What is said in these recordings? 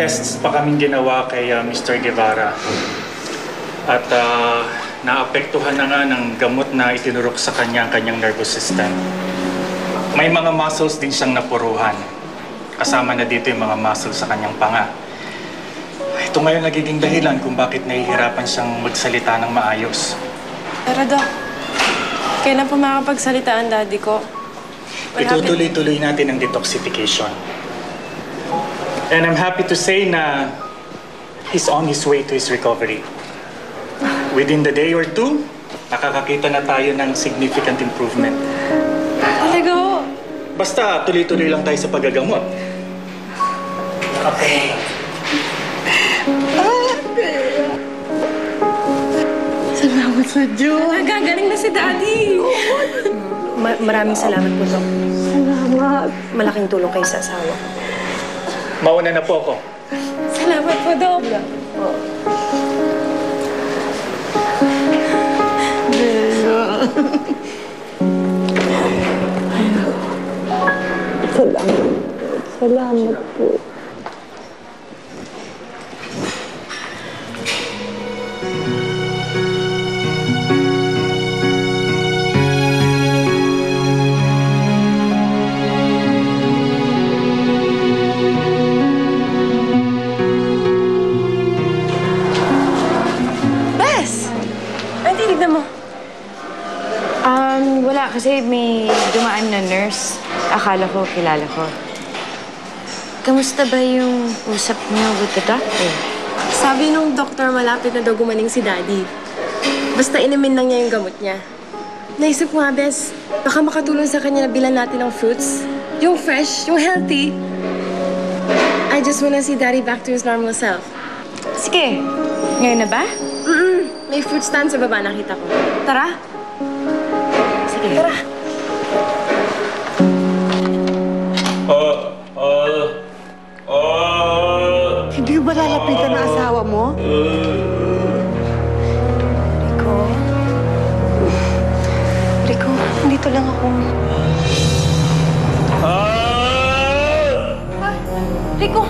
tests pa kaming ginawa kay Mr. Guevara. At naapektuhan na nga ng gamot na itinurok sa kanya ang kanyang nervous system. May mga muscles din siyang napuruhan. Kasama na dito yung mga muscles sa kanyang panga. Ito ngayon nagiging dahilan kung bakit nahihirapan siyang magsalita ng maayos. Pero Doc, kailan po makapagsalita ang daddy ko? Itutuloy-tuloy natin ang detoxification. And I'm happy to say na he's on his way to his recovery. Within the day or two, nakakakita na tayo ng significant improvement. Talaga ho? Basta tuloy-tuloy lang tayo sa paggagamot. Okay. Salamat sa Diyos. Nagagaling na si daddy. Maraming salamat po, Doc. Salamat. Malaking tulong kayo sa asawa. Mauna na po ako. Salamat po, Doc. Salamat po. Wala. Kasi may dumaan na nurse. Akala ko, kilala ko. Kamusta ba yung usap niyo with the doctor? Sabi nung doktor, malapit na daw gumaling si daddy. Basta inumin lang niya yung gamot niya. Naisip ko nga, Bes, baka makatulong sa kanya na bilan natin ng fruits. Yung fresh, yung healthy. I just wanna see daddy back to his normal self. Sige. Ngayon na ba? May fruit stand sa baba, nakita ko. Tara. Sige. Tara. Hindi ba lalapitan ang asawa mo? Rico, dito lang ako. Rico!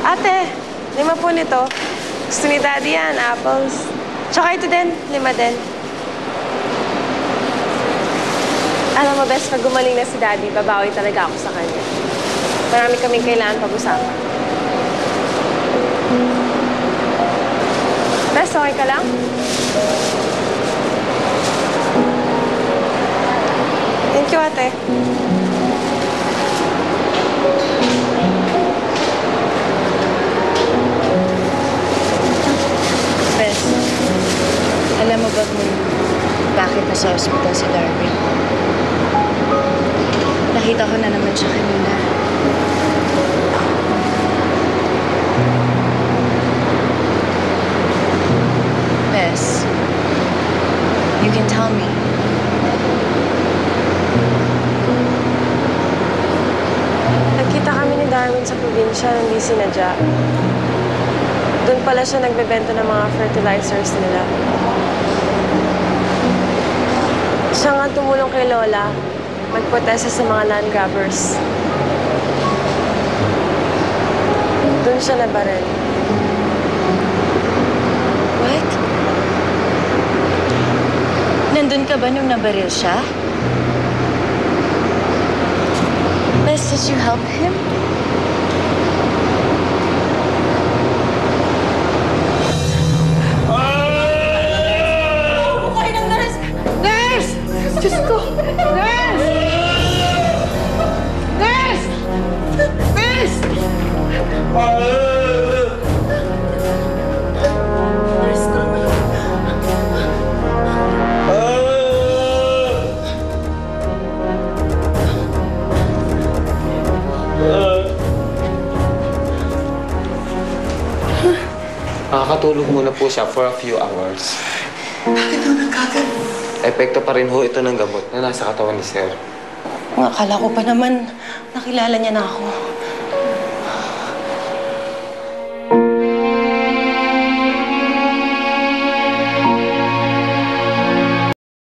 Ate, 5 po nito. Gusto ni daddy yan, apples. Tsaka ito din, 5 din. Alam mo, best, pag gumaling na si daddy, babawi talaga ako sa kanya. Marami kaming kailangan pag-usapan. Best, okay ka lang? Thank you, ate. Bes, alam mo ba kung bakit nasa ospital si Darwin? Nakita ko na naman siya kanina. Bes, you can tell me. Nagkita kami ni Darwin sa probinsya, hindi sinadya. Doon pala siya nagbebenta ng mga fertilizers nila. Siya nga tumulong kay Lola, magprotesta sa mga land grabbers. Doon siya nabaril. What? Nandun ka ba nung nabaril siya? Bes, did you help him? Diyos ko! Nurse! Nurse! Nurse! Nurse ko. Nakakatulog muna po siya for a few hours. Bakit daw nagkagan? Epekto pa rin ho ito ng gamot na nasa katawan ni Sir. Akala ko pa naman nakilala niya na ako.